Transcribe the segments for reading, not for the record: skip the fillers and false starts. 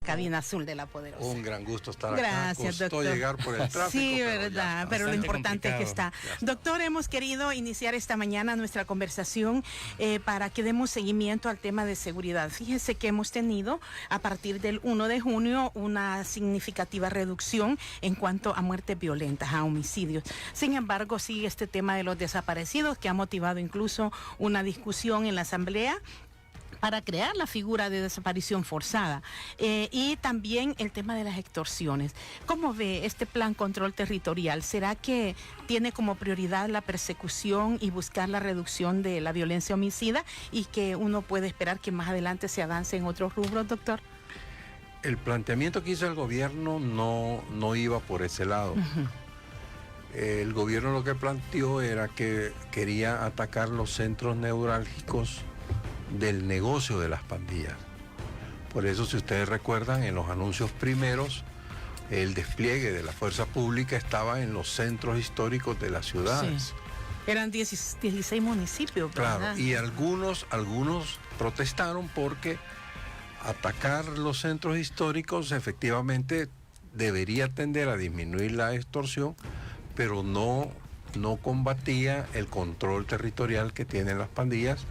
cabina azul de La Poderosa. Un gran gusto estar acá. Gracias, Costó doctor. llegar por el tráfico. Sí, verdad, pero lo importante es que está. Doctor, hemos querido iniciar esta mañana nuestra conversación para que demos seguimiento al tema de seguridad. Fíjese que hemos tenido a partir del 1 de junio una significativa reducción en cuanto a muertes violentas, a homicidios. Sin embargo, sigue este tema de los desaparecidos que ha motivado incluso una discusión en la Asamblea para crear la figura de desaparición forzada y también el tema de las extorsiones. ¿Cómo ve este plan control territorial? ¿Será que tiene como prioridad la persecución y buscar la reducción de la violencia homicida y que uno puede esperar que más adelante se avance en otros rubros, doctor? El planteamiento que hizo el gobierno no iba por ese lado. El gobierno lo que planteó era que quería atacar los centros neurálgicos del negocio de las pandillas. Por eso, si ustedes recuerdan, en los anuncios primeros, el despliegue de la fuerza pública estaba en los centros históricos de las ciudades. Sí. Eran 16 municipios, ¿verdad? Claro, y algunos protestaron porque atacar los centros históricos efectivamente debería tender a disminuir la extorsión, pero no combatía el control territorial que tienen las pandillas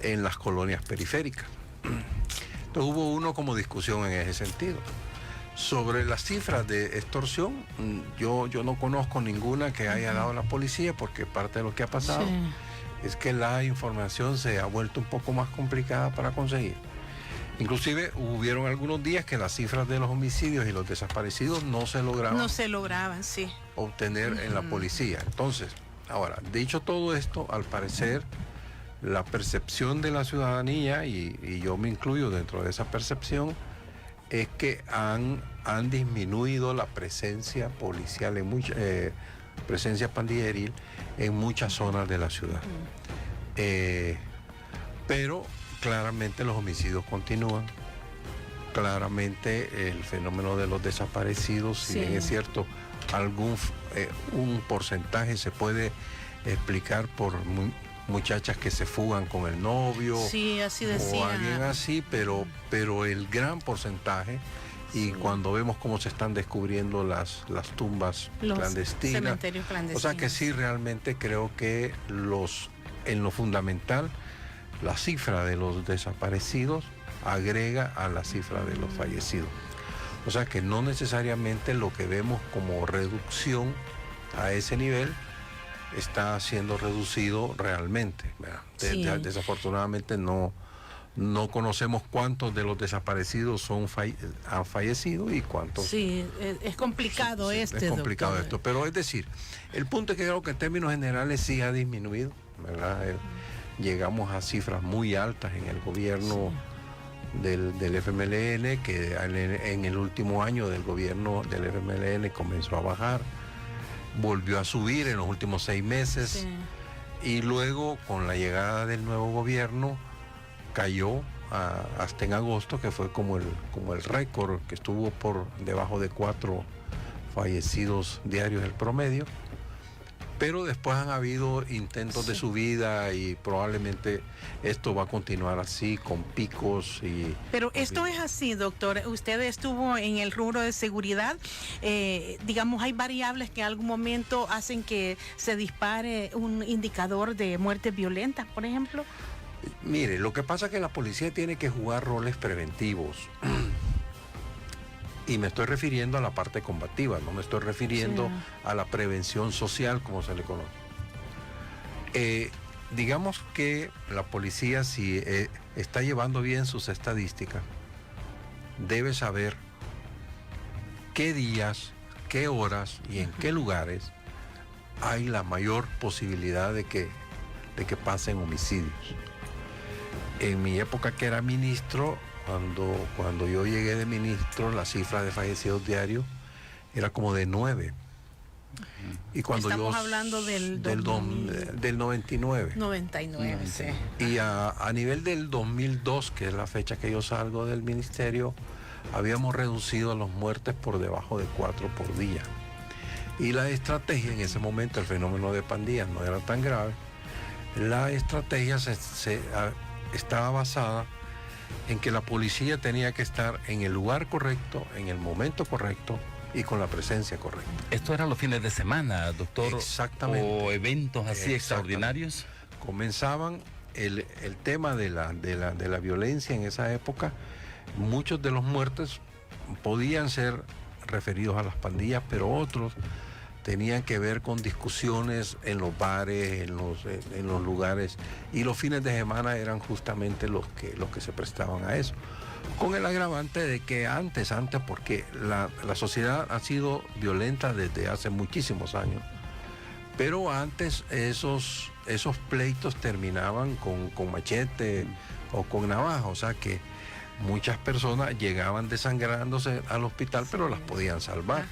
en las colonias periféricas. Entonces hubo como discusión en ese sentido. Sobre las cifras de extorsión, yo no conozco ninguna que haya dado la policía, porque parte de lo que ha pasado es que la información se ha vuelto un poco más complicada para conseguir. Inclusive hubieron algunos días que las cifras de los homicidios y los desaparecidos no se lograban sí, obtener en la policía. Entonces, ahora, dicho todo esto, al parecer la percepción de la ciudadanía, y yo me incluyo dentro de esa percepción, es que han disminuido la presencia policial, presencia pandilleril en muchas zonas de la ciudad. Pero claramente los homicidios continúan, claramente el fenómeno de los desaparecidos, si bien es cierto, un porcentaje se puede explicar por muchachas que se fugan con el novio, así decía, o alguien así, pero el gran porcentaje, y cuando vemos cómo se están descubriendo las tumbas clandestinas, cementerios clandestinos. O sea que sí, realmente creo que en lo fundamental, la cifra de los desaparecidos agrega a la cifra de los fallecidos. O sea que no necesariamente lo que vemos como reducción a ese nivel está siendo reducido realmente. Desafortunadamente no conocemos cuántos de los desaparecidos han fallecido y cuántos. Sí, es complicado es complicado doctor. Esto, pero es decir, el punto es que creo que en términos generales sí ha disminuido, ¿verdad? Llegamos a cifras muy altas en el gobierno del FMLN, que en el último año del gobierno del FMLN comenzó a bajar, volvió a subir en los últimos 6 meses, y luego con la llegada del nuevo gobierno cayó hasta en agosto, que fue como el récord, que estuvo por debajo de 4 fallecidos diarios el promedio. Pero después han habido intentos de subida, y probablemente esto va a continuar así, con picos. Pero esto es así, doctor. Usted estuvo en el rubro de seguridad. Digamos, hay variables que en algún momento hacen que se dispare un indicador de muertes violentas, por ejemplo. Mire, lo que pasa es que la policía tiene que jugar roles preventivos. Y me estoy refiriendo a la parte combativa, no me estoy refiriendo a la prevención social, como se le conoce. Digamos que la policía, si está llevando bien sus estadísticas, debe saber qué días, qué horas y en qué lugares hay la mayor posibilidad de que pasen homicidios. En mi época, que era ministro, cuando yo llegué de ministro, la cifra de fallecidos diarios era como de 9. Y cuando estamos hablando del 99. 99, sí. Y a nivel del 2002, que es la fecha que yo salgo del ministerio, habíamos reducido las muertes por debajo de 4 por día. Y la estrategia, en ese momento el fenómeno de pandillas no era tan grave, la estrategia estaba basada en que la policía tenía que estar en el lugar correcto, en el momento correcto y con la presencia correcta. ¿Esto era los fines de semana, doctor? Exactamente. ¿O eventos así extraordinarios? Comenzaban el tema de la violencia en esa época. Muchos de los muertos podían ser referidos a las pandillas, pero otros tenían que ver con discusiones en los bares, en los lugares, y los fines de semana eran justamente los que se prestaban a eso, con el agravante de que antes porque la sociedad ha sido violenta desde hace muchísimos años, pero antes esos pleitos terminaban con machete o con navaja, o sea que muchas personas llegaban desangrándose al hospital, pero las podían salvar.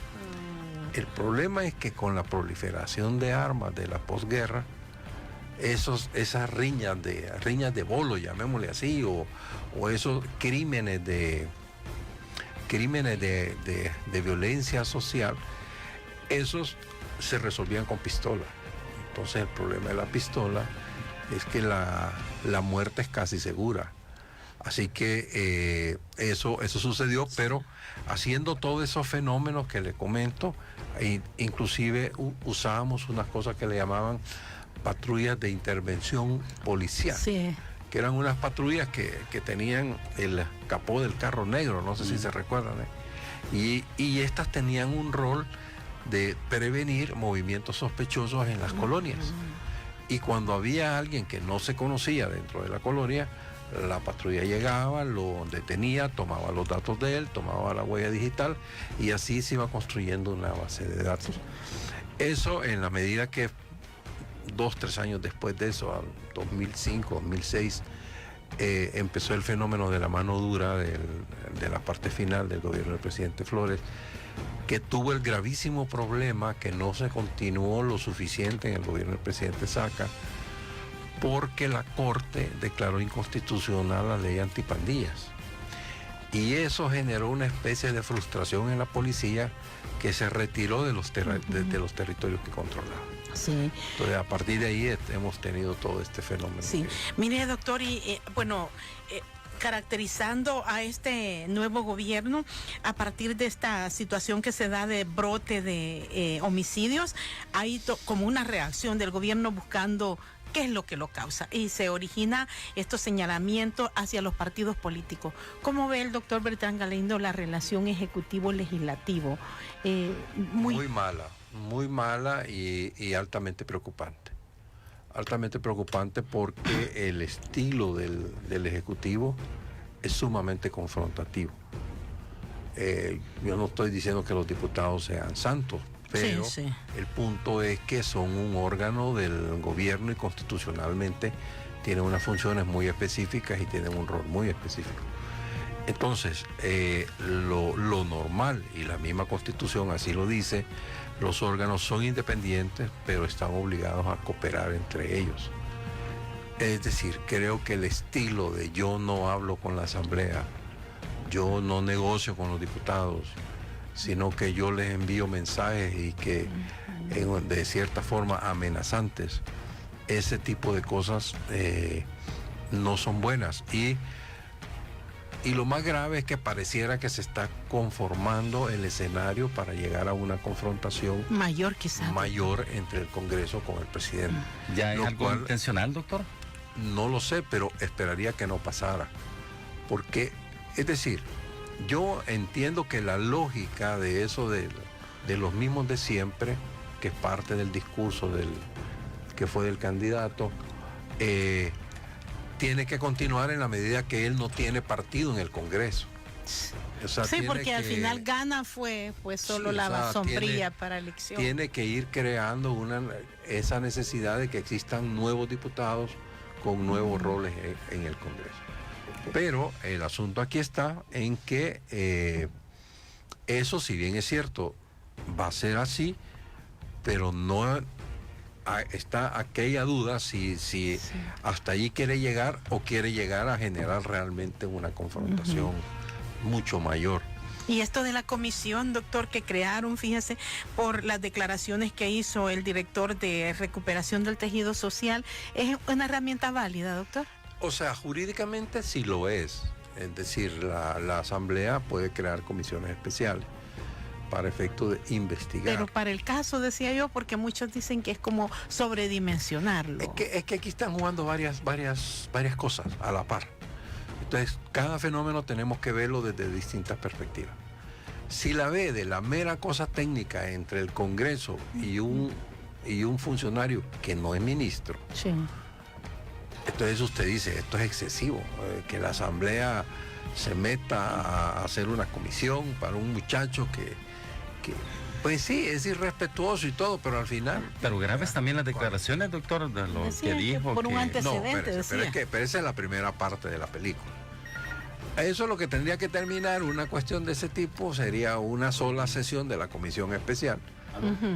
El problema es que con la proliferación de armas de la posguerra, esas riñas de bolo, llamémosle así, o esos crímenes de violencia social, esos se resolvían con pistola. Entonces el problema de la pistola es que la muerte es casi segura. Así que eso sucedió, pero haciendo todos esos fenómenos que le comento, inclusive usábamos unas cosas que le llamaban patrullas de intervención policial, sí, que eran unas patrullas que tenían el capó del carro negro, no sé si se recuerdan, y estas tenían un rol de prevenir movimientos sospechosos en las colonias. Y cuando había alguien que no se conocía dentro de la colonia, la patrulla llegaba, lo detenía, tomaba los datos de él, tomaba la huella digital, y así se iba construyendo una base de datos. Eso en la medida que 2-3 años después de eso, al 2005, 2006, empezó el fenómeno de la mano dura de la parte final del gobierno del presidente Flores, que tuvo el gravísimo problema que no se continuó lo suficiente en el gobierno del presidente Saca, porque la Corte declaró inconstitucional la ley antipandillas. Y eso generó una especie de frustración en la policía, que se retiró de los territorios que controlaba. Sí. Entonces, a partir de ahí hemos tenido todo este fenómeno. Sí. Mire, doctor, caracterizando a este nuevo gobierno a partir de esta situación que se da de brote de homicidios, hay como una reacción del gobierno buscando qué es lo que lo causa, y se origina estos señalamientos hacia los partidos políticos. ¿Cómo ve el doctor Bertrán Galindo la relación ejecutivo-legislativo? Muy mala y altamente preocupante. Altamente preocupante porque el estilo del Ejecutivo es sumamente confrontativo. Yo no estoy diciendo que los diputados sean santos, pero sí. El punto es que son un órgano del gobierno y constitucionalmente tienen unas funciones muy específicas y tienen un rol muy específico. Entonces, lo normal, y la misma Constitución así lo dice, los órganos son independientes, pero están obligados a cooperar entre ellos. Es decir, creo que el estilo de yo no hablo con la Asamblea, yo no negocio con los diputados, sino que yo les envío mensajes y que de cierta forma amenazantes, ese tipo de cosas no son buenas. Y lo más grave es que pareciera que se está conformando el escenario para llegar a una confrontación mayor, quizás mayor entre el Congreso con el presidente. ¿Ya es algo intencional, doctor? No lo sé, pero esperaría que no pasara. Porque, es decir, yo entiendo que la lógica de eso de los mismos de siempre, que es parte del discurso que fue del candidato, tiene que continuar en la medida que él no tiene partido en el Congreso. O sea, sí, porque al final gana fue solo la sombrilla para elección. Tiene que ir creando esa necesidad de que existan nuevos diputados con nuevos roles en el Congreso. Pero el asunto aquí está en que eso, si bien es cierto, va a ser así, pero no está aquella duda si hasta allí quiere llegar o quiere llegar a generar realmente una confrontación mucho mayor. Y esto de la comisión, doctor, que crearon, fíjese, por las declaraciones que hizo el director de recuperación del tejido social, ¿es una herramienta válida, doctor? O sea, jurídicamente sí lo es. Es decir, la Asamblea puede crear comisiones especiales para efecto de investigar. Pero para el caso, decía yo, porque muchos dicen que es como sobredimensionarlo. Es que aquí están jugando varias cosas a la par. Entonces, cada fenómeno tenemos que verlo desde distintas perspectivas. Si la ve de la mera cosa técnica entre el Congreso y un funcionario que no es ministro, sí, entonces usted dice, esto es excesivo, que la Asamblea se meta a hacer una comisión para un muchacho que pues sí, es irrespetuoso y todo, pero al final... Pero graves también las declaraciones, doctor, de lo que dijo. Por un antecedente, no, pero esa es la primera parte de la película. Eso es lo que tendría que terminar, una cuestión de ese tipo sería una sola sesión de la comisión especial.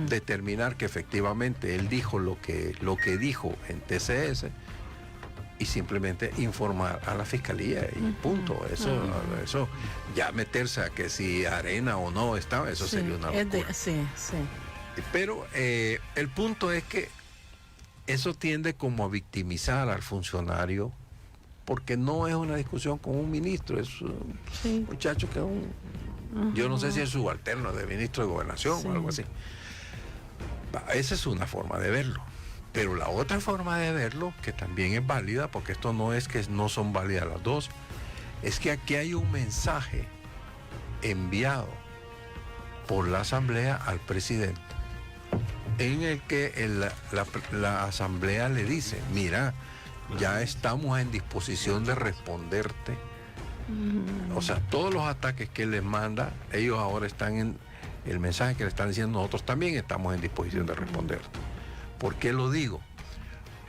Determinar que efectivamente él dijo lo que dijo en TCS y simplemente informar a la fiscalía y punto. Eso ya meterse a que si Arena o no estaba, eso sería una locura. Pero el punto es que eso tiende como a victimizar al funcionario, porque no es una discusión con un ministro, es un muchacho que es yo no sé si es subalterno de ministro de Gobernación o algo así. Esa es una forma de verlo. Pero la otra forma de verlo, que también es válida, porque esto no es que no son válidas las dos, es que aquí hay un mensaje enviado por la Asamblea al presidente, en el que la Asamblea le dice, mira, ya estamos en disposición de responderte. O sea, todos los ataques que les manda, ellos ahora están en el mensaje que le están diciendo, nosotros también estamos en disposición de responderte. ¿Por qué lo digo?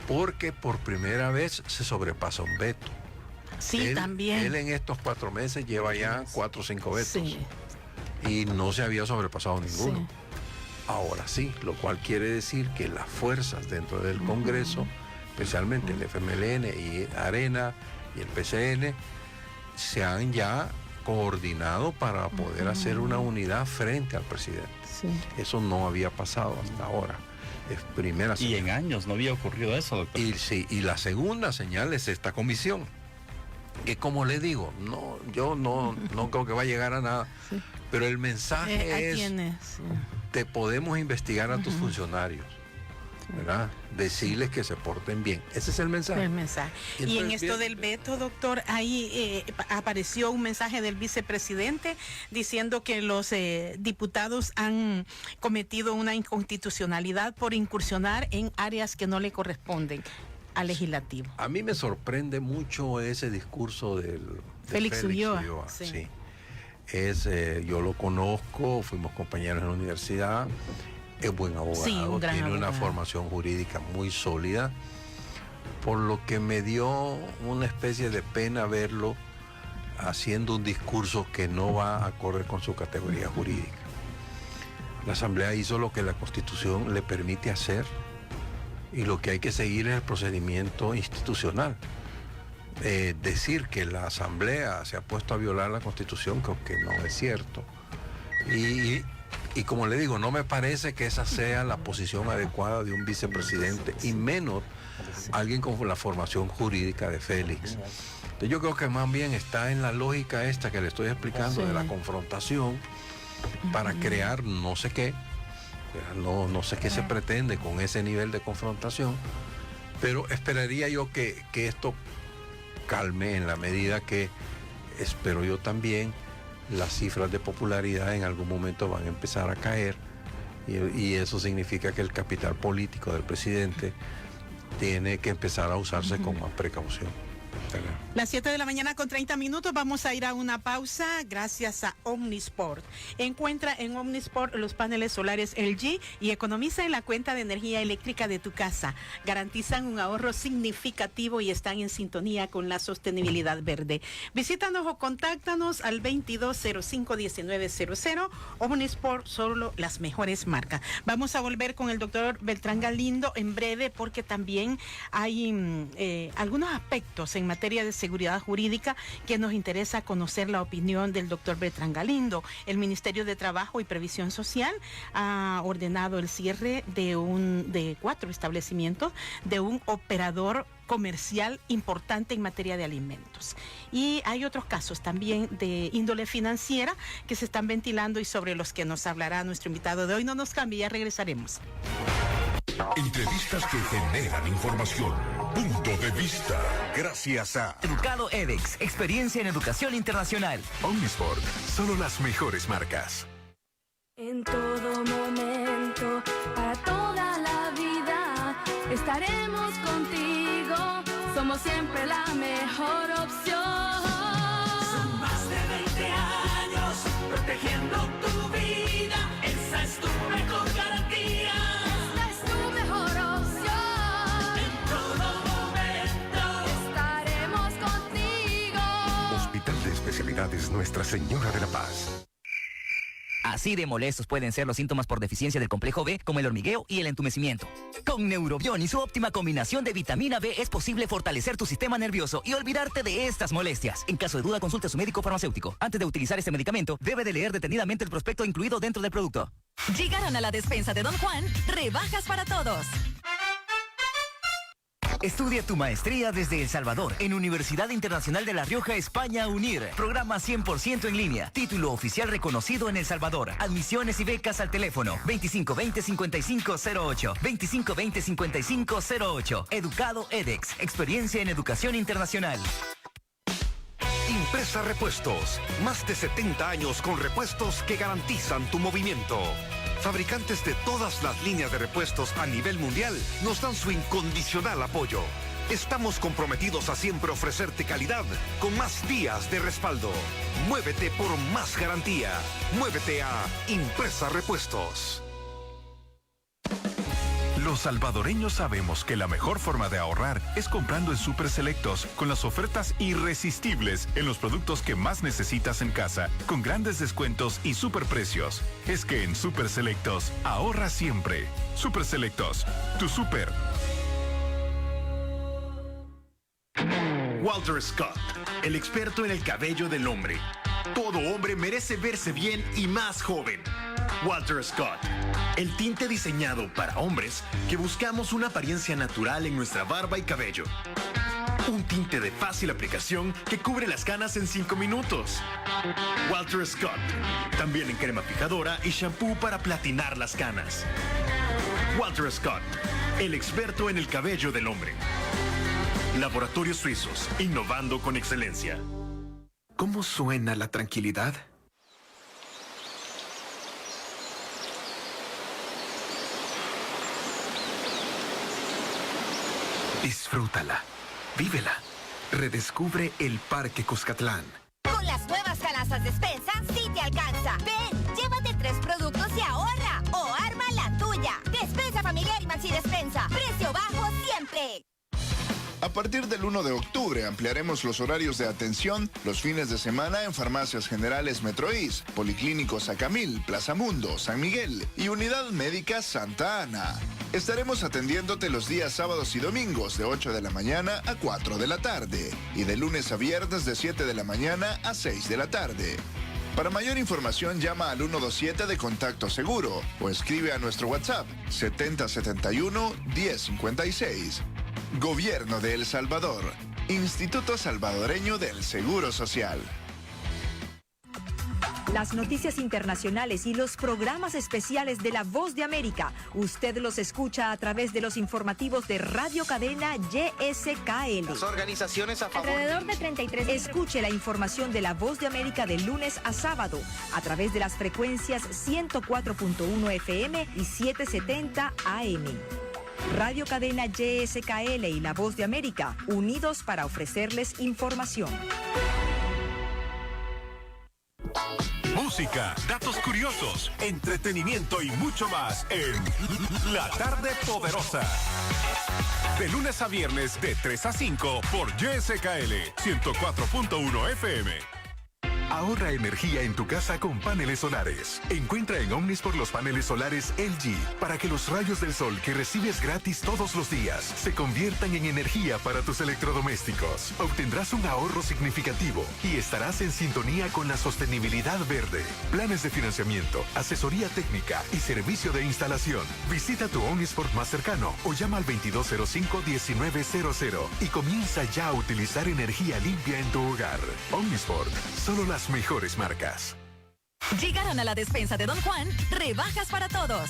Porque por primera vez se sobrepasa un veto. Sí, también. Él en estos 4 meses lleva ya 4 o 5 vetos. Sí. Y no se había sobrepasado ninguno. Sí. Ahora sí, lo cual quiere decir que las fuerzas dentro del Congreso, especialmente el FMLN y Arena y el PCN, se han ya coordinado para poder hacer una unidad frente al presidente. Sí. Eso no había pasado hasta ahora. Es primera señal. Y en años no había ocurrido eso, doctor. Y la segunda señal es esta comisión, que como le digo, yo no creo que va a llegar a nada, pero el mensaje es, te podemos investigar a tus funcionarios, ¿verdad? Decirles que se porten bien. Ese es el mensaje. El mensaje. Y en esto del veto, doctor, ahí apareció un mensaje del vicepresidente diciendo que los diputados han cometido una inconstitucionalidad por incursionar en áreas que no le corresponden al legislativo. A mí me sorprende mucho ese discurso de Félix Ulloa. Sí. Yo lo conozco, fuimos compañeros en la universidad. Es buen abogado, tiene una formación jurídica muy sólida, por lo que me dio una especie de pena verlo haciendo un discurso que no va acorde con su categoría jurídica. La Asamblea hizo lo que la Constitución le permite hacer y lo que hay que seguir es el procedimiento institucional. Decir que la Asamblea se ha puesto a violar la Constitución, creo que no es cierto. Y como le digo, no me parece que esa sea la posición adecuada de un vicepresidente, y menos alguien con la formación jurídica de Félix. Entonces yo creo que más bien está en la lógica esta que le estoy explicando de la confrontación para crear no sé qué, no sé qué se pretende con ese nivel de confrontación, pero esperaría yo que esto calme en la medida que, espero yo también, las cifras de popularidad en algún momento van a empezar a caer y eso significa que el capital político del presidente tiene que empezar a usarse con más precaución. Las 7:30 a.m, vamos a ir a una pausa gracias a Omnisport. Encuentra en Omnisport los paneles solares LG y economiza en la cuenta de energía eléctrica de tu casa. Garantizan un ahorro significativo y están en sintonía con la sostenibilidad verde. Visítanos o contáctanos al 2205-1900. Omnisport, solo las mejores marcas. Vamos a volver con el doctor Beltrán Galindo en breve porque también hay algunos aspectos en en materia de seguridad jurídica que nos interesa conocer la opinión del doctor Bertrand Galindo. El Ministerio de Trabajo y Previsión Social ha ordenado el cierre de 4 establecimientos de un operador comercial importante en materia de alimentos. Y hay otros casos también de índole financiera que se están ventilando y sobre los que nos hablará nuestro invitado de hoy. No nos cambie, ya regresaremos. Entrevistas que generan información. Punto de vista. Gracias a Educado edX, experiencia en educación internacional. Omnisport, solo las mejores marcas. En todo momento, para toda la vida, estaremos contigo. Somos siempre la mejor opción. Son más de 20 años protegiendo tu vida. Esa es tu mejor garantía. Esta es tu mejor opción. En todo momento estaremos contigo. Hospital de Especialidades Nuestra Señora de la Paz. Así de molestos pueden ser los síntomas por deficiencia del complejo B, como el hormigueo y el entumecimiento. Con Neurobión y su óptima combinación de vitamina B es posible fortalecer tu sistema nervioso y olvidarte de estas molestias. En caso de duda, consulte a su médico farmacéutico. Antes de utilizar este medicamento, debe de leer detenidamente el prospecto incluido dentro del producto. Llegaron a la despensa de Don Juan, rebajas para todos. Estudia tu maestría desde El Salvador en Universidad Internacional de La Rioja, España, UNIR. Programa 100% en línea. Título oficial reconocido en El Salvador. Admisiones y becas al teléfono 2520-5508. 2520-5508. Educado edX. Experiencia en educación internacional. Impresa Repuestos. Más de 70 años con repuestos que garantizan tu movimiento. Fabricantes de todas las líneas de repuestos a nivel mundial nos dan su incondicional apoyo. Estamos comprometidos a siempre ofrecerte calidad con más días de respaldo. Muévete por más garantía. Muévete a Impresa Repuestos. Los salvadoreños sabemos que la mejor forma de ahorrar es comprando en Super Selectos con las ofertas irresistibles en los productos que más necesitas en casa, con grandes descuentos y superprecios. Es que en Super Selectos ahorra siempre. Super Selectos, tu super. Walter Scott, el experto en el cabello del hombre. Todo hombre merece verse bien y más joven. Walter Scott, el tinte diseñado para hombres que buscamos una apariencia natural en nuestra barba y cabello. Un tinte de fácil aplicación que cubre las canas en 5 minutos. Walter Scott, también en crema fijadora y shampoo para platinar las canas. Walter Scott, el experto en el cabello del hombre. Laboratorios Suizos, innovando con excelencia. ¿Cómo suena la tranquilidad? Disfrútala, vívela, redescubre el Parque Cuscatlán. Con las nuevas canastas Despensa, sí te alcanza. Ven, llévate 3 productos y ahorra. O arma la tuya. Despensa familiar y Maxi Despensa. Precio bajo siempre. A partir del 1 de octubre ampliaremos los horarios de atención los fines de semana en Farmacias Generales Metroís, Policlínicos Acamil, Plaza Mundo, San Miguel y Unidad Médica Santa Ana. Estaremos atendiéndote los días sábados y domingos de 8 de la mañana a 4 de la tarde y de lunes a viernes de 7 de la mañana a 6 de la tarde. Para mayor información llama al 127 de Contacto Seguro o escribe a nuestro WhatsApp 7071-1056. Gobierno de El Salvador. Instituto Salvadoreño del Seguro Social. Las noticias internacionales y los programas especiales de La Voz de América, usted los escucha a través de los informativos de Radio Cadena YSKL. Las organizaciones a favor. Alrededor de 33. Escuche la información de La Voz de América de lunes a sábado a través de las frecuencias 104.1 FM y 770 AM. Radio Cadena YSKL y La Voz de América, unidos para ofrecerles información. Música, datos curiosos, entretenimiento y mucho más en La Tarde Poderosa. De lunes a viernes de 3 a 5 por YSKL 104.1 FM. Ahorra energía en tu casa con paneles solares. Encuentra en Omnisport los paneles solares LG para que los rayos del sol que recibes gratis todos los días se conviertan en energía para tus electrodomésticos. Obtendrás un ahorro significativo y estarás en sintonía con la sostenibilidad verde. Planes de financiamiento, asesoría técnica y servicio de instalación. Visita tu Omnisport más cercano o llama al 2205-1900 y comienza ya a utilizar energía limpia en tu hogar. Omnisport, solo las mejores marcas. Llegaron a la despensa de Don Juan, rebajas para todos.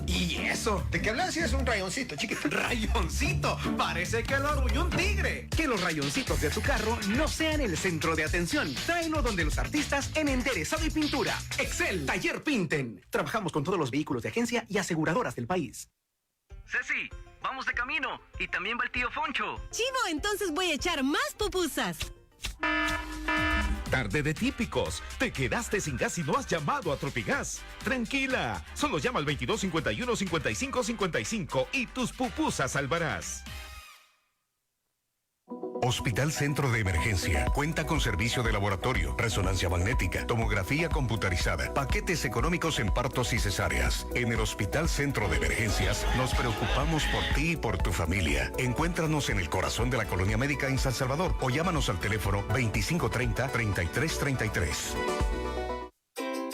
¿Y eso? ¿De qué hablas si es un rayoncito, chiquito? ¡Rayoncito! Parece que lo arrulló un tigre. Que los rayoncitos de tu carro no sean el centro de atención. Tráelo donde los artistas en enderezado y pintura. Excel, Taller Pinten. Trabajamos con todos los vehículos de agencia y aseguradoras del país. Ceci, vamos de camino. Y también va el tío Foncho. Chivo, entonces voy a echar más pupusas. Tarde de típicos. Te quedaste sin gas y no has llamado a Tropigas. Tranquila. Solo llama al 2251-5555 y tus pupusas salvarás. Hospital Centro de Emergencia. Cuenta con servicio de laboratorio, resonancia magnética, tomografía computarizada, paquetes económicos en partos y cesáreas. En el Hospital Centro de Emergencias nos preocupamos por ti y por tu familia. Encuéntranos en el corazón de la colonia médica en San Salvador o llámanos al teléfono 2530-3333.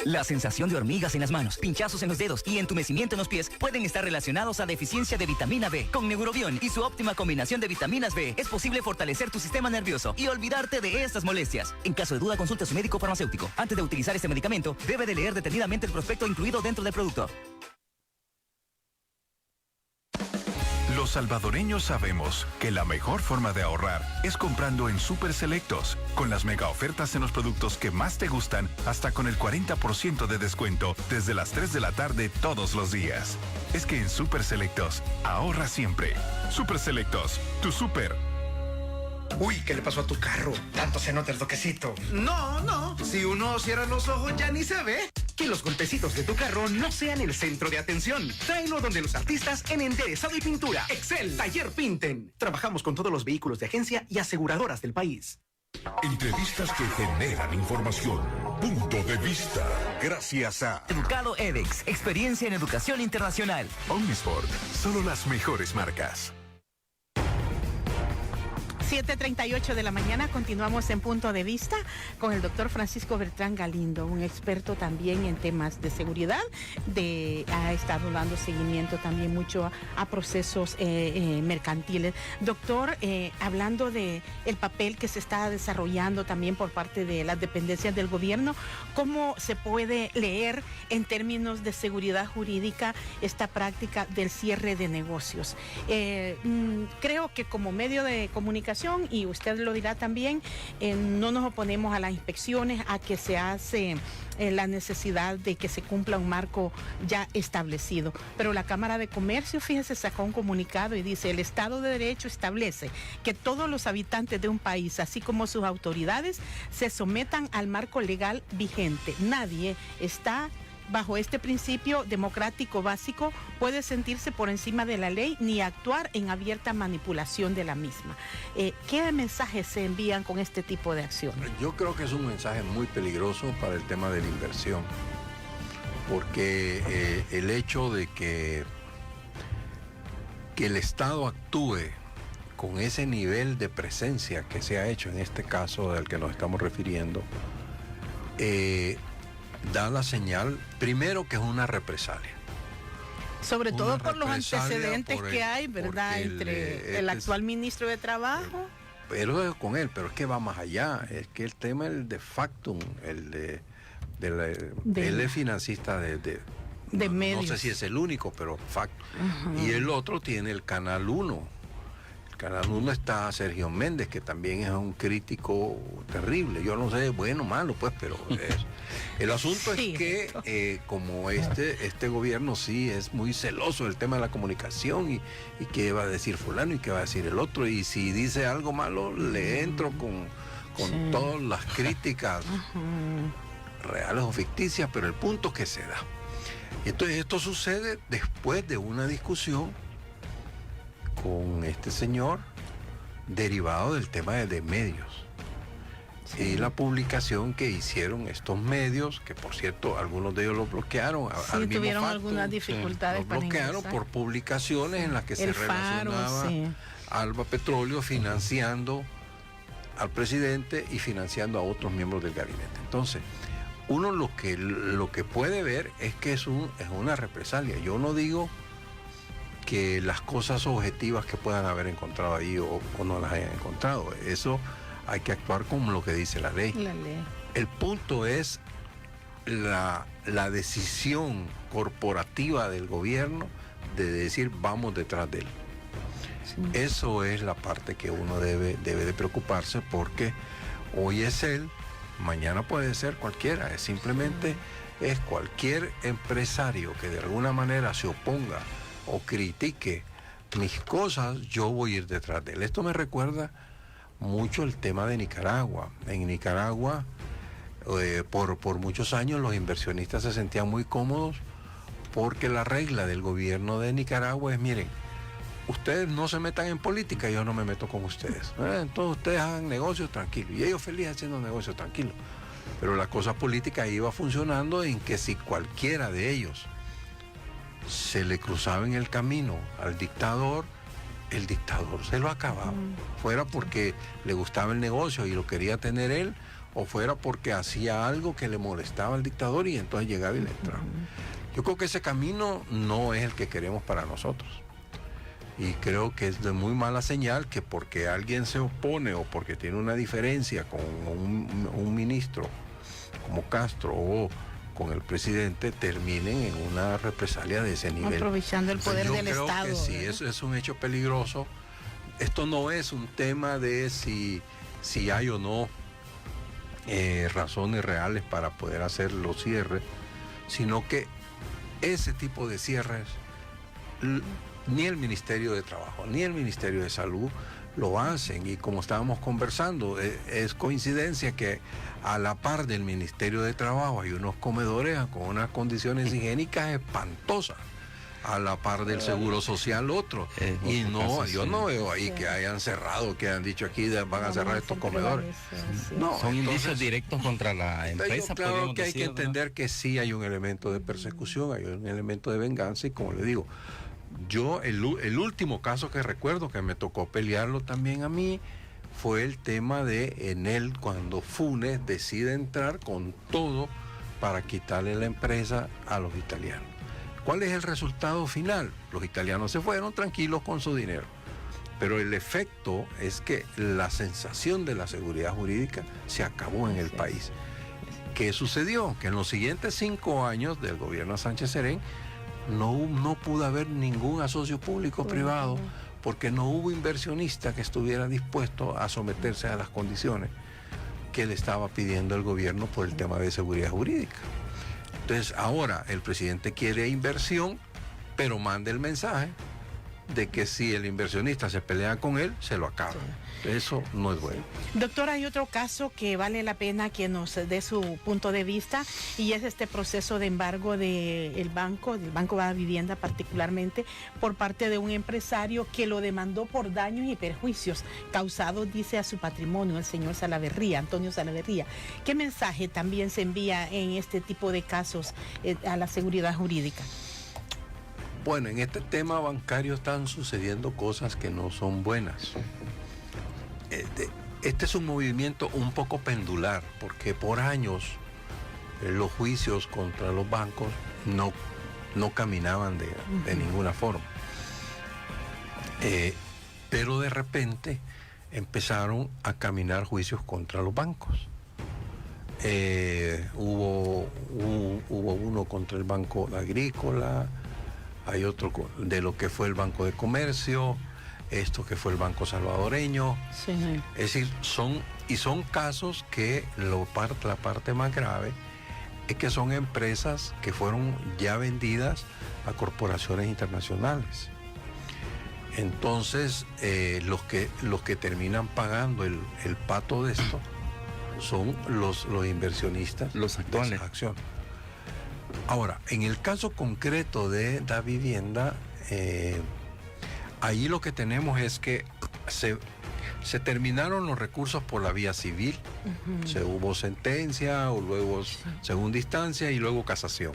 La sensación de hormigas en las manos, pinchazos en los dedos y entumecimiento en los pies pueden estar relacionados a deficiencia de vitamina B. Con Neurobión y su óptima combinación de vitaminas B, es posible fortalecer tu sistema nervioso y olvidarte de estas molestias. En caso de duda, consulte a su médico farmacéutico. Antes de utilizar este medicamento, debe de leer detenidamente el prospecto incluido dentro del producto. Los salvadoreños sabemos que la mejor forma de ahorrar es comprando en Super Selectos, con las mega ofertas en los productos que más te gustan, hasta con el 40% de descuento desde las 3 de la tarde todos los días. Es que en Super Selectos, ahorra siempre. Super Selectos, tu super. Uy, ¿qué le pasó a tu carro? Tanto se nota el toquecito. No. Si uno cierra los ojos ya ni se ve. Que los golpecitos de tu carro no sean el centro de atención. Tráelo donde los artistas en enderezado y pintura. Excel, Taller Pinten. Trabajamos con todos los vehículos de agencia y aseguradoras del país. Entrevistas que generan información. Punto de vista. Gracias a Educado edX, experiencia en educación internacional. Omnisport, solo las mejores marcas. 7:38 de la mañana, continuamos en Punto de Vista con el doctor Francisco Bertrán Galindo, un experto también en temas de seguridad, ha estado dando seguimiento también mucho a procesos mercantiles. Doctor, hablando de el papel que se está desarrollando también por parte de las dependencias del gobierno, ¿cómo se puede leer en términos de seguridad jurídica esta práctica del cierre de negocios? Creo que como medio de comunicación, y usted lo dirá también, no nos oponemos a las inspecciones, a que se hace la necesidad de que se cumpla un marco ya establecido. Pero la Cámara de Comercio, fíjese, sacó un comunicado y dice: el Estado de Derecho establece que todos los habitantes de un país, así como sus autoridades, se sometan al marco legal vigente. Nadie está bajo este principio democrático básico, puede sentirse por encima de la ley ni actuar en abierta manipulación de la misma. ¿Qué mensajes se envían con este tipo de acciones? Yo creo que es un mensaje muy peligroso para el tema de la inversión, porque el hecho de que el Estado actúe con ese nivel de presencia que se ha hecho en este caso del que nos estamos refiriendo, da la señal, primero, que es una represalia. Sobre todo por los antecedentes que hay, ¿verdad? Entre el actual ministro de Trabajo. Pero con él, pero es que va más allá. Es que el tema, el de factum, él es financista de medios. No sé si es el único, pero factum. Y el otro tiene el Canal 1. Canal 1 está Sergio Méndez, que también es un crítico terrible. Yo no sé, bueno o malo, pues, pero el asunto es que como este gobierno sí es muy celoso del tema de la comunicación y qué va a decir fulano y qué va a decir el otro, y si dice algo malo le entro con todas las críticas reales o ficticias, pero el punto es que se da. Entonces esto sucede después de una discusión con este señor derivado del tema de medios. Sí. Y la publicación que hicieron estos medios, que por cierto algunos de ellos lo bloquearon. Sí, tuvieron algunas dificultades para bloquearon ingresar. por publicaciones en las que se relacionaba Alba Petróleo financiando al presidente y financiando a otros miembros del gabinete. Entonces, uno lo que puede ver es que es una represalia. Yo no digo que las cosas objetivas que puedan haber encontrado ahí o no las hayan encontrado. Eso hay que actuar como lo que dice la ley. El punto es la decisión corporativa del gobierno de decir vamos detrás de él. Sí. Eso es la parte que uno debe de preocuparse, porque hoy es él, mañana puede ser cualquiera. Es simplemente es cualquier empresario que de alguna manera se oponga o critique mis cosas, yo voy a ir detrás de él. Esto me recuerda mucho el tema de Nicaragua. En Nicaragua, por muchos años los inversionistas se sentían muy cómodos porque la regla del gobierno de Nicaragua es, miren, ustedes no se metan en política, yo no me meto con ustedes. Entonces ustedes hagan negocios tranquilos. Y ellos felices haciendo negocios tranquilos. Pero la cosa política iba funcionando en que si cualquiera de ellos se le cruzaba en el camino al dictador, el dictador se lo acababa. Fuera porque le gustaba el negocio y lo quería tener él, o fuera porque hacía algo que le molestaba al dictador y entonces llegaba y le entraba. Yo creo que ese camino no es el que queremos para nosotros. Y creo que es de muy mala señal que porque alguien se opone o porque tiene una diferencia con un ministro como Castro o con el presidente, terminen en una represalia de ese nivel. Aprovechando el poder del Estado. Yo creo que sí, eso es un hecho peligroso. Esto no es un tema de si hay o no razones reales para poder hacer los cierres, sino que ese tipo de cierres ni el Ministerio de Trabajo ni el Ministerio de Salud lo hacen, y como estábamos conversando, es coincidencia que a la par del Ministerio de Trabajo hay unos comedores con unas condiciones higiénicas espantosas, a la par del Seguro Social otro, y no, yo no veo ahí que hayan cerrado, que han dicho aquí van a cerrar estos comedores. No, son indicios directos contra la empresa. Claro que hay que entender que sí hay un elemento de persecución, hay un elemento de venganza, y como le digo, yo el último caso que recuerdo que me tocó pelearlo también a mí fue el tema de Enel, cuando Funes decide entrar con todo para quitarle la empresa a los italianos. ¿Cuál es el resultado final? Los italianos se fueron tranquilos con su dinero, pero el efecto es que la sensación de la seguridad jurídica se acabó en el país. ¿Qué sucedió? Que en los siguientes 5 años del gobierno de Sánchez Serén no pudo haber ningún asocio público privado, porque no hubo inversionista que estuviera dispuesto a someterse a las condiciones que le estaba pidiendo el gobierno por el tema de seguridad jurídica. Entonces ahora el presidente quiere inversión, pero manda el mensaje de que si el inversionista se pelea con él, se lo acaba. Eso no es bueno. Doctor, hay otro caso que vale la pena que nos dé su punto de vista, y es este proceso de embargo del Banco de Vivienda particularmente, por parte de un empresario que lo demandó por daños y perjuicios causados, dice, a su patrimonio, el señor Salaverría, Antonio Salaverría. ¿Qué mensaje también se envía en este tipo de casos a la seguridad jurídica? Bueno, en este tema bancario están sucediendo cosas que no son buenas. Este es un movimiento un poco pendular, porque por años los juicios contra los bancos no caminaban de ninguna forma. Pero de repente empezaron a caminar juicios contra los bancos. Hubo uno contra el Banco Agrícola, hay otro de lo que fue el Banco de Comercio, esto que fue el Banco Salvadoreño. Sí. Es decir, son casos que la parte más grave es que son empresas que fueron ya vendidas a corporaciones internacionales. Entonces, los que terminan pagando el pato de esto son los inversionistas, los actuales. de esa acción. Ahora, en el caso concreto de la vivienda, ahí lo que tenemos es que Se terminaron los recursos por la vía civil, se hubo sentencia, o luego segunda instancia y luego casación.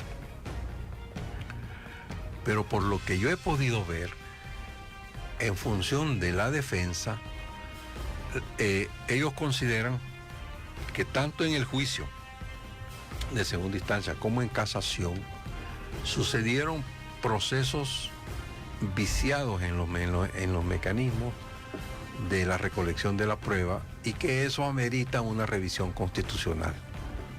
Pero por lo que yo he podido ver, en función de la defensa, ellos consideran que tanto en el juicio de segunda instancia como en casación sucedieron procesos viciados en los mecanismos de la recolección de la prueba y que eso amerita una revisión constitucional.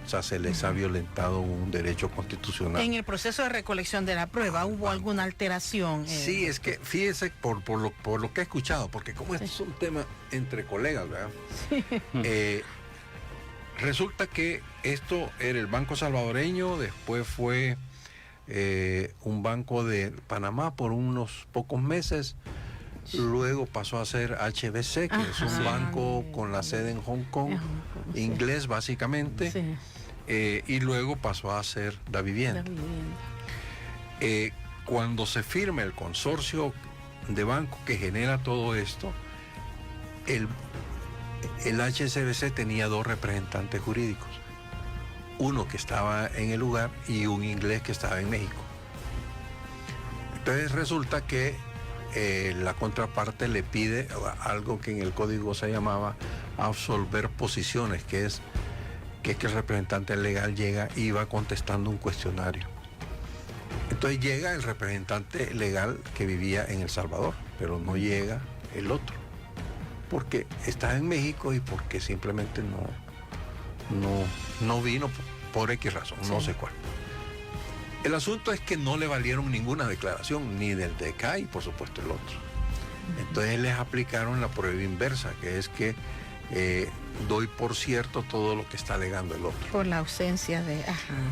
O sea, se les ha violentado un derecho constitucional. En el proceso de recolección de la prueba, ¿hubo alguna alteración? Sí, es que fíjese por lo que he escuchado, porque como esto es un tema entre colegas, ¿verdad? Sí. Resulta que esto era el Banco Salvadoreño, después fue un banco de Panamá por unos pocos meses, luego pasó a ser HBC, que es un banco con la sede en Hong Kong, inglés básicamente, y luego pasó a ser Da Vivienda. Cuando se firma el consorcio de bancos que genera todo esto, el HSBC tenía 2 representantes jurídicos, uno que estaba en el lugar y un inglés que estaba en México. Entonces resulta que la contraparte le pide algo que en el código se llamaba absolver posiciones, que es que el representante legal llega y va contestando un cuestionario. Entonces llega el representante legal que vivía en El Salvador, pero no llega el otro, porque está en México y porque simplemente no vino por X razón, no sé cuál. El asunto es que no le valieron ninguna declaración, ni del DECA y por supuesto el otro. Entonces les aplicaron la prueba inversa, que es que doy por cierto todo lo que está alegando el otro. Por la ausencia de...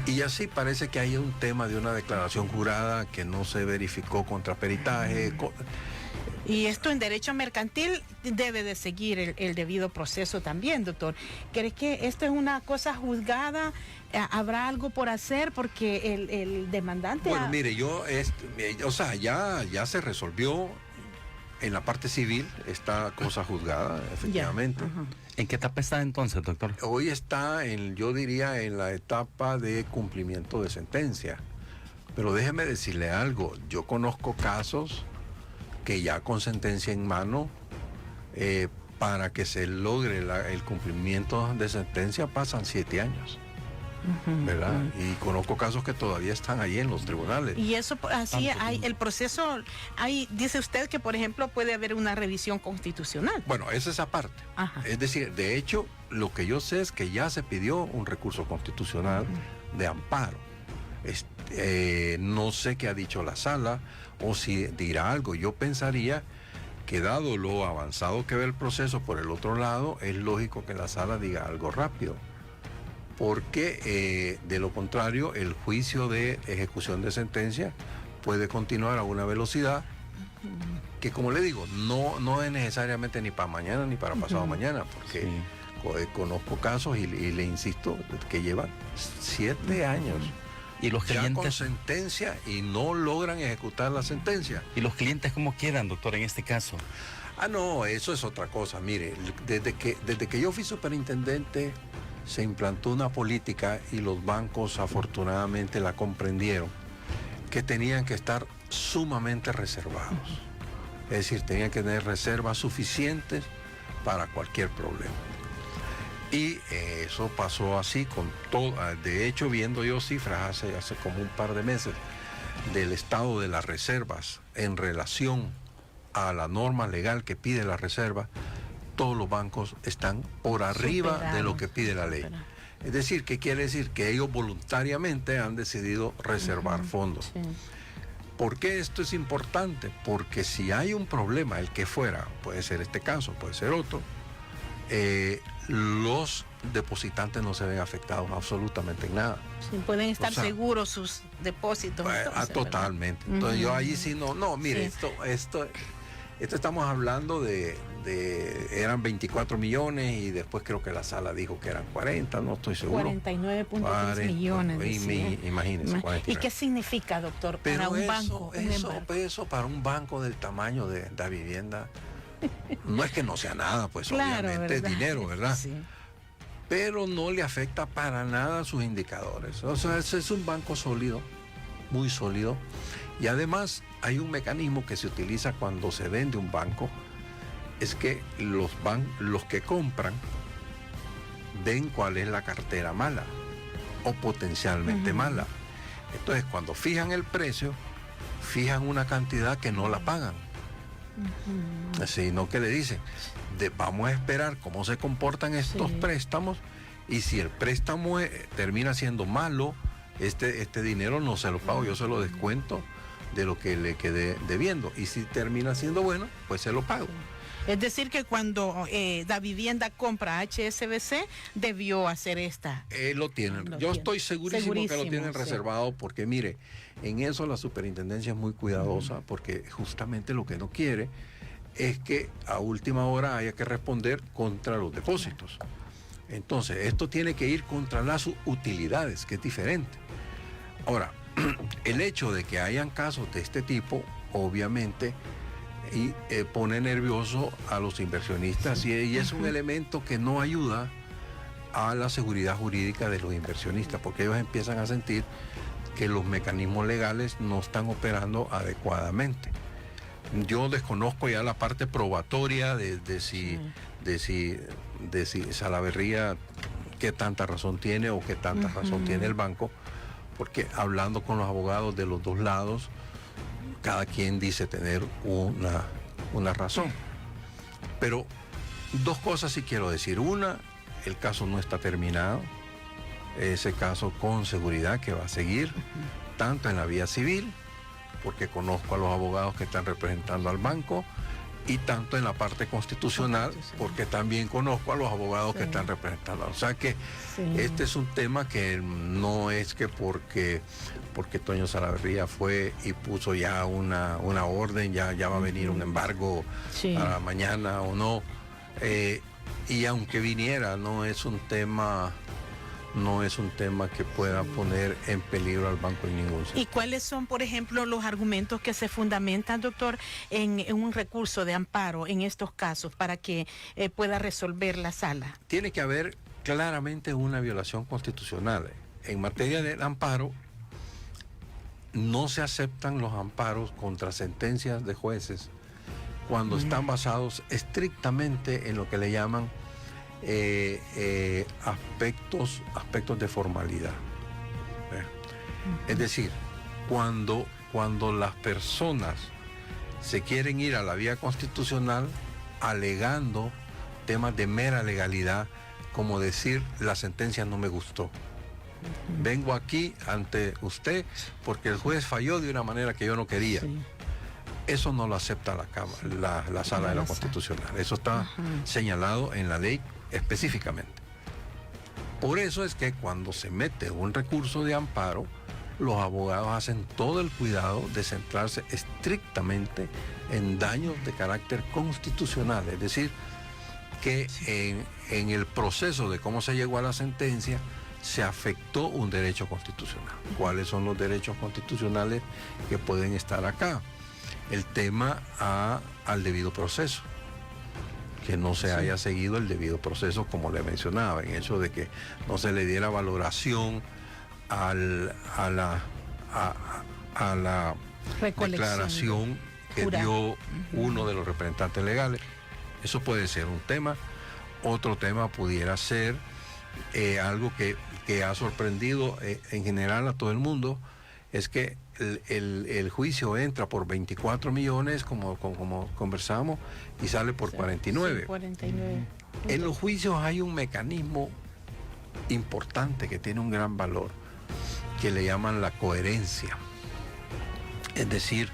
Y así parece que hay un tema de una declaración jurada que no se verificó contra peritaje. Y esto en derecho mercantil debe de seguir el debido proceso también, doctor. ¿Cree que esto es una cosa juzgada? ¿Habrá algo por hacer? Porque el demandante... Bueno, mire, ya se resolvió en la parte civil esta cosa juzgada, efectivamente. ¿En qué etapa está entonces, doctor? Hoy está, yo diría, en la etapa de cumplimiento de sentencia. Pero déjeme decirle algo, yo conozco casos que ya con sentencia en mano, para que se logre el cumplimiento de sentencia pasan 7 años. ¿Verdad? Y conozco casos que todavía están ahí en los tribunales. Y eso, así hay el proceso, dice usted que, por ejemplo, puede haber una revisión constitucional. Bueno, esa es aparte. Es decir, de hecho, lo que yo sé es que ya se pidió un recurso constitucional de amparo. No sé qué ha dicho la sala o si dirá algo. Yo pensaría que dado lo avanzado que ve el proceso por el otro lado, es lógico que la sala diga algo rápido. Porque de lo contrario el juicio de ejecución de sentencia puede continuar a una velocidad que, como le digo, no es necesariamente ni para mañana ni para pasado mañana, porque conozco casos y le insisto que llevan 7 años y los clientes ya con sentencia y no logran ejecutar la sentencia. ¿Y los clientes cómo quedan, doctor, en este caso? No, eso es otra cosa. Mire, desde que yo fui superintendente se implantó una política y los bancos afortunadamente la comprendieron, que tenían que estar sumamente reservados. Es decir, tenían que tener reservas suficientes para cualquier problema. Y eso pasó así con todo. De hecho, viendo yo cifras hace como un par de meses del estado de las reservas en relación a la norma legal que pide la reserva, todos los bancos están por arriba de lo que pide la ley. Es decir, ¿qué quiere decir? Que ellos voluntariamente han decidido reservar fondos. ¿Por qué esto es importante? Porque si hay un problema, el que fuera, puede ser este caso, puede ser otro, los depositantes no se ven afectados absolutamente en nada. Sí, pueden estar seguros sus depósitos. Totalmente. Entonces yo allí sí mire, esto estamos hablando de eran 24 millones y después creo que la sala dijo que eran 40, no estoy seguro. 49.3 millones. Imagínense. ¿Y qué significa, doctor, para un banco? Eso para un banco del tamaño de Da Vivienda No es que no sea nada, pues Claro, obviamente es ¿verdad? dinero, ¿verdad? Sí. Pero no le afecta para nada a sus indicadores. O sea, ese es un banco sólido, muy sólido. Y además hay un mecanismo que se utiliza cuando se vende un banco, es que los que compran ven cuál es la cartera mala o potencialmente mala. Entonces, cuando fijan el precio, fijan una cantidad que no la pagan. Sino que le dicen, vamos a esperar cómo se comportan estos préstamos, y si el préstamo termina siendo malo, este dinero no se lo pago, yo se lo descuento de lo que le quedé debiendo, y si termina siendo bueno, pues se lo pago. Es decir, que cuando Da Vivienda compra HSBC, debió hacer esta. Lo tienen. Yo estoy segurísimo que lo tienen reservado, porque mire, en eso la superintendencia es muy cuidadosa, porque justamente lo que no quiere es que a última hora haya que responder contra los depósitos. Entonces, esto tiene que ir contra las utilidades, que es diferente. Ahora, el hecho de que hayan casos de este tipo, obviamente, pone nervioso a los inversionistas, y es un elemento que no ayuda a la seguridad jurídica de los inversionistas, porque ellos empiezan a sentir que los mecanismos legales no están operando adecuadamente. Yo desconozco ya la parte probatoria de si Salaverría qué tanta razón tiene o qué tanta razón tiene el banco, porque hablando con los abogados de los dos lados, cada quien dice tener una razón. Pero dos cosas sí quiero decir. Una, el caso no está terminado. Ese caso con seguridad que va a seguir, tanto en la vía civil, porque conozco a los abogados que están representando al banco, y tanto en la parte constitucional, porque también conozco a los abogados que están representando. O sea que este es un tema que no es que porque Toño Salaverría fue y puso ya una orden, ya va a venir un embargo para mañana o no. Y aunque viniera, no es un tema que pueda poner en peligro al banco en ningún sentido. ¿Y cuáles son, por ejemplo, los argumentos que se fundamentan, doctor, en un recurso de amparo en estos casos para que pueda resolver la sala? Tiene que haber claramente una violación constitucional. En materia del amparo, no se aceptan los amparos contra sentencias de jueces cuando están basados estrictamente en lo que le llaman aspectos de formalidad. Es decir, cuando las personas se quieren ir a la vía constitucional alegando temas de mera legalidad, como decir, la sentencia no me gustó. Vengo aquí ante usted porque el juez falló de una manera que yo no quería. Eso no lo acepta la Cámara, la Sala de la Constitucional. Eso está señalado en la ley específicamente. Por eso es que cuando se mete un recurso de amparo, los abogados hacen todo el cuidado de centrarse estrictamente en daños de carácter constitucional, es decir, que en el proceso de cómo se llegó a la sentencia se afectó un derecho constitucional. ¿Cuáles son los derechos constitucionales que pueden estar acá? El tema al debido proceso, que no se haya seguido el debido proceso, como le mencionaba, en eso de que no se le diera valoración a la declaración que dio uno de los representantes legales. Eso puede ser un tema. Otro tema pudiera ser algo que ha sorprendido en general a todo el mundo, es que el juicio entra por 24 millones, como conversamos, y sale por 49. Sí, 49. En los juicios hay un mecanismo importante que tiene un gran valor, que le llaman la coherencia. Es decir,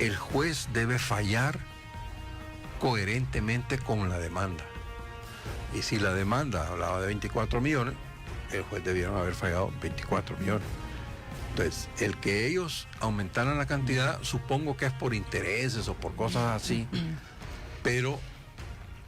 el juez debe fallar coherentemente con la demanda. Y si la demanda hablaba de 24 millones, el juez debieron haber fallado 24 millones. Entonces, el que ellos aumentaran la cantidad, supongo que es por intereses o por cosas así, pero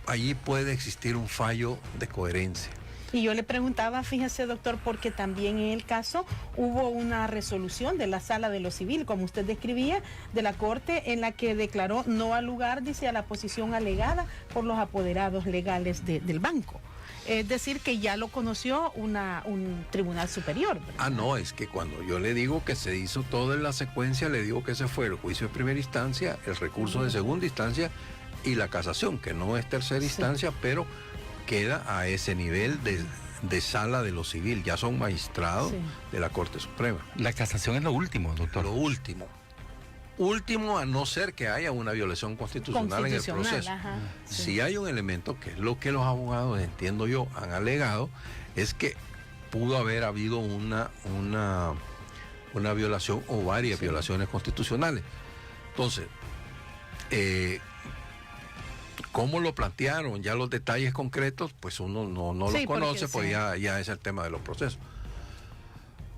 allí puede existir un fallo de coherencia. Y yo le preguntaba, fíjese doctor, porque también en el caso hubo una resolución de la Sala de lo Civil, como usted describía, de la Corte, en la que declaró no al lugar, dice, a la posición alegada por los apoderados legales del banco. Es decir, que ya lo conoció un tribunal superior, ¿verdad? Ah, no, es que cuando yo le digo que se hizo todo en la secuencia, le digo que ese fue el juicio de primera instancia, el recurso de segunda instancia y la casación, que no es tercera instancia, pero queda a ese nivel de Sala de lo Civil. Ya son magistrados de la Corte Suprema. La casación es lo último, doctor. Lo último. Último, a no ser que haya una violación constitucional en el proceso. Si hay un elemento, que es lo que los abogados, entiendo yo, han alegado, es que pudo haber habido una violación o varias violaciones constitucionales. Entonces, ¿cómo lo plantearon? Ya los detalles concretos, pues uno no los conoce, pues ya es el tema de los procesos.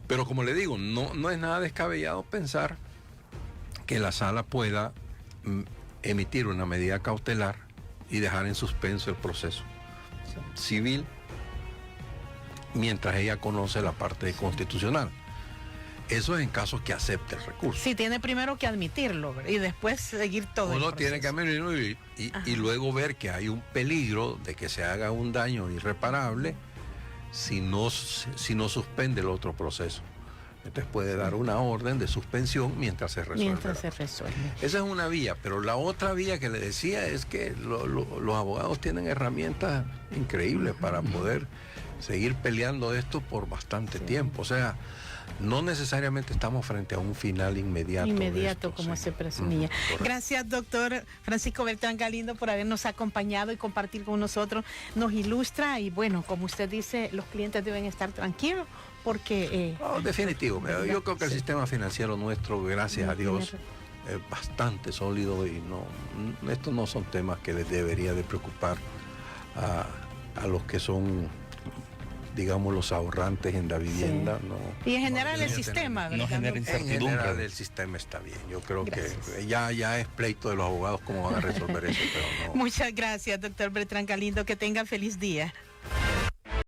Pero como le digo, no es nada descabellado pensar que la sala pueda emitir una medida cautelar y dejar en suspenso el proceso civil mientras ella conoce la parte constitucional. Eso es en caso que acepte el recurso. Sí, tiene primero que admitirlo, ¿verdad? Y después seguir todo Uno el proceso. tiene que admitirlo y luego ver que hay un peligro de que se haga un daño irreparable si no suspende el otro proceso. Entonces puede dar una orden de suspensión mientras se resuelve. Esa es una vía, pero la otra vía que le decía es que los abogados tienen herramientas increíbles para poder seguir peleando esto por bastante tiempo. O sea, no necesariamente estamos frente a un final inmediato. Como se presumía. Gracias, doctor Francisco Beltrán Galindo, por habernos acompañado y compartir con nosotros. Nos ilustra y bueno, como usted dice, los clientes deben estar tranquilos porque... definitivo. Yo creo que el sistema financiero nuestro, gracias a Dios, es bastante sólido y estos no son temas que les debería de preocupar a los que son, digamos, los ahorrantes en la vivienda. Y en general el sistema, ¿verdad? No genera incertidumbre. En general el sistema está bien. Yo creo que ya es pleito de los abogados cómo van a resolver eso. Pero no. Muchas gracias, doctor Beltrán Galindo. Que tenga feliz día.